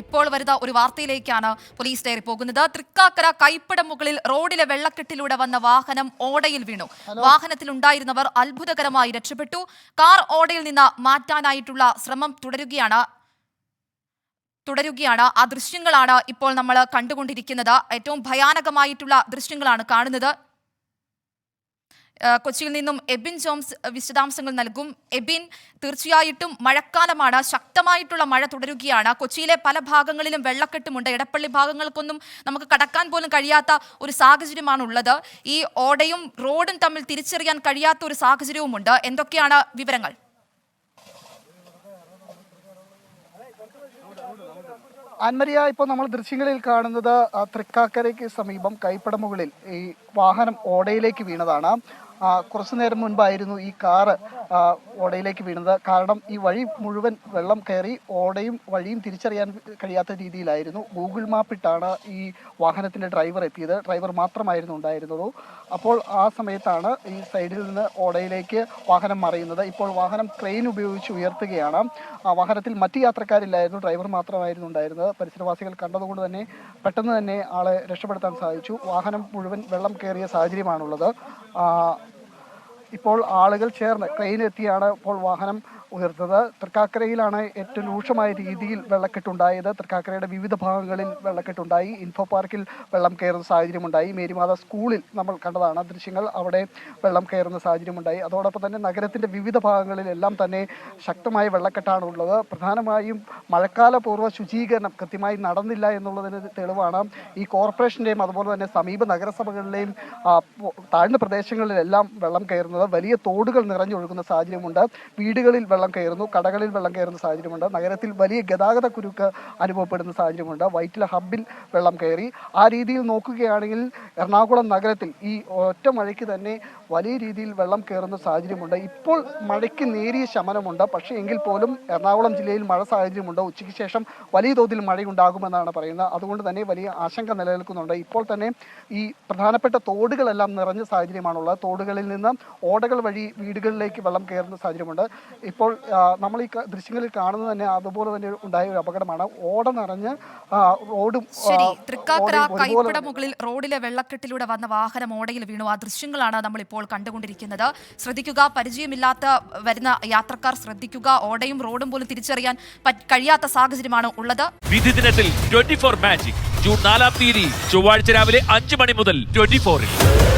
ഇപ്പോൾ വരുന്ന ഒരു വാർത്തയിലേക്കാണ് പോലീസ് ഡയറി പോകുന്നത്. തൃക്കാക്കര കൈപ്പടം മുകളിൽ റോഡിലെ വെള്ളക്കെട്ടിലൂടെ വന്ന വാഹനം ഓടയിൽ വീണു. വാഹനത്തിലുണ്ടായിരുന്നവർ അത്ഭുതകരമായി രക്ഷപ്പെട്ടു. കാർ ഓടയിൽ നിന്ന് മാറ്റാനായിട്ടുള്ള ശ്രമം തുടരുകയാണ്. ആ ദൃശ്യങ്ങളാണ് ഇപ്പോൾ നമ്മൾ കണ്ടുകൊണ്ടിരിക്കുന്നത്. ഏറ്റവും ഭയാനകമായിട്ടുള്ള ദൃശ്യങ്ങളാണ് കാണുന്നത്. കൊച്ചിയിൽ നിന്നും എബിൻ ജോംസ് വിശദാംശങ്ങൾ നൽകും. എബിൻ, തീർച്ചയായിട്ടും മഴക്കാലമാണ്, ശക്തമായിട്ടുള്ള മഴ തുടരുകയാണ്. കൊച്ചിയിലെ പല ഭാഗങ്ങളിലും വെള്ളക്കെട്ടുമുണ്ട്. എടപ്പള്ളി ഭാഗങ്ങൾക്കൊന്നും നമുക്ക് കടക്കാൻ പോലും കഴിയാത്ത ഒരു സാഹചര്യമാണുള്ളത്. ഈ ഓടയും റോഡും തമ്മിൽ തിരിച്ചറിയാൻ കഴിയാത്ത ഒരു സാഹചര്യവുമുണ്ട്. എന്തൊക്കെയാണ് വിവരങ്ങൾ? ആൻമരിയ, ഇപ്പോൾ നമ്മൾ ദൃശ്യങ്ങളിൽ കാണുന്നത് തൃക്കാക്കരയ്ക്ക് സമീപം കൈപ്പടമുകളിൽ ഈ വാഹനം ഓടയിലേക്ക് വീണതാണ്. കുറച്ചു നേരം മുൻപായിരുന്നു ഈ കാറ് ഓടയിലേക്ക് വീണത്. കാരണം ഈ വഴി മുഴുവൻ വെള്ളം കയറി ഓടയും വഴിയും തിരിച്ചറിയാൻ കഴിയാത്ത രീതിയിലായിരുന്നു. ഗൂഗിൾ മാപ്പിട്ടാണ് ഈ വാഹനത്തിൻ്റെ ഡ്രൈവർ എത്തിയത്. ഡ്രൈവർ മാത്രമായിരുന്നു ഉണ്ടായിരുന്നുള്ളൂ. അപ്പോൾ ആ സമയത്താണ് ഈ സൈഡിൽ നിന്ന് ഓടയിലേക്ക് വാഹനം മറിയുന്നത്. ഇപ്പോൾ വാഹനം ക്രെയിൻ ഉപയോഗിച്ച് ഉയർത്തുകയാണ്. വാഹനത്തിൽ മറ്റ് യാത്രക്കാരില്ലായിരുന്നു, ഡ്രൈവർ മാത്രമായിരുന്നു ഉണ്ടായിരുന്നത്. പരിസരവാസികൾ കണ്ടതുകൊണ്ട് തന്നെ പെട്ടെന്ന് തന്നെ ആളെ രക്ഷപ്പെടുത്താൻ സാധിച്ചു. വാഹനം മുഴുവൻ വെള്ളം കയറിയ സാഹചര്യമാണുള്ളത്. ഇപ്പോൾ ആളുകൾ ചേർന്ന് ക്രെയിൻ എത്തിയാണ് ഇപ്പോൾ വാഹനം ഉയർത്തത്. തൃക്കാക്കരയിലാണ് ഏറ്റവും രൂക്ഷമായ രീതിയിൽ വെള്ളക്കെട്ടുണ്ടായത്. തൃക്കാക്കരയുടെ വിവിധ ഭാഗങ്ങളിൽ വെള്ളക്കെട്ടുണ്ടായി. ഇൻഫോ പാർക്കിൽ വെള്ളം കയറുന്ന സാഹചര്യമുണ്ടായി. മേരിമാത സ്കൂളിൽ നമ്മൾ കണ്ടതാണ് ദൃശ്യങ്ങൾ. അവിടെ വെള്ളം കയറുന്ന സാഹചര്യമുണ്ടായി. അതോടൊപ്പം തന്നെ നഗരത്തിൻ്റെ വിവിധ ഭാഗങ്ങളിലെല്ലാം തന്നെ ശക്തമായ വെള്ളക്കെട്ടാണ് ഉള്ളത്. പ്രധാനമായും മഴക്കാലപൂർവ്വ ശുചീകരണം കൃത്യമായി നടന്നില്ല എന്നുള്ളതിന് തെളിവാണ് ഈ കോർപ്പറേഷൻ്റെയും അതുപോലെ തന്നെ സമീപ നഗരസഭകളിലെയും താഴ്ന്ന പ്രദേശങ്ങളിലെല്ലാം വെള്ളം കയറുന്നത്. വലിയ തോടുകൾ നിറഞ്ഞൊഴുകുന്ന സാഹചര്യമുണ്ട്. വീടുകളിൽ വെള്ളം കയറുന്നു, കടകളിൽ വെള്ളം കയറുന്ന സാഹചര്യമുണ്ട്. നഗരത്തിൽ വലിയ ഗതാഗത കുരുക്ക് അനുഭവപ്പെടുന്ന സാഹചര്യമുണ്ട്. വൈറ്റില ഹബ്ബിൽ വെള്ളം കയറി. ആ രീതിയിൽ നോക്കുകയാണെങ്കിൽ എറണാകുളം നഗരത്തിൽ ഈ ഒറ്റ മഴയ്ക്ക് തന്നെ വലിയ രീതിയിൽ വെള്ളം കയറുന്ന സാഹചര്യമുണ്ട്. ഇപ്പോൾ മഴയ്ക്ക് നേരിയ ശമനമുണ്ട്. പക്ഷേ എങ്കിൽ പോലും എറണാകുളം ജില്ലയിൽ മഴ സാഹചര്യമുണ്ട്. ഉച്ചയ്ക്ക് ശേഷം വലിയ തോതിൽ മഴയുണ്ടാകുമെന്നാണ് പറയുന്നത്. അതുകൊണ്ട് തന്നെ വലിയ ആശങ്ക നിലനിൽക്കുന്നുണ്ട്. ഇപ്പോൾ തന്നെ ഈ പ്രധാനപ്പെട്ട തോടുകളെല്ലാം നിറഞ്ഞ സാഹചര്യമാണുള്ളത്. തോടുകളിൽ നിന്ന് ഓടകൾ വഴി വീടുകളിലേക്ക് വെള്ളം കയറുന്ന സാഹചര്യമുണ്ട്. ഇപ്പോൾ നമ്മൾ ഈ ദൃശ്യങ്ങളിൽ കാണുന്നത് തന്നെ അതുപോലെ തന്നെ ഉണ്ടായ ഒരു അപകടമാണ്. ഓട നിറഞ്ഞ് റോഡും തൃക്കാക്കര കൈപ്പട മുകളിൽ റോഡിലെ വെള്ളക്കെട്ടിലൂടെ വന്ന വാഹനം ഓടയിൽ വീണു. ആ ദൃശ്യങ്ങളാണ് നമ്മൾ ഇപ്പോൾ കണ്ടുകൊണ്ടിരിക്കുന്നത്. ശ്രദ്ധിക്കുക, പരിചയമില്ലാത്ത വരുന്ന യാത്രക്കാർ ശ്രദ്ധിക്കുക. ഓടയും റോഡും പോലും തിരിച്ചറിയാൻ കഴിയാത്ത സാഹചര്യമാണ് ഉള്ളത്. വിധി ദിനത്തിൽ 24 മാജിക് ജൂൺ 4 ചൊവ്വാഴ്ച രാവിലെ 5 മണി മുതൽ 24-ൽ.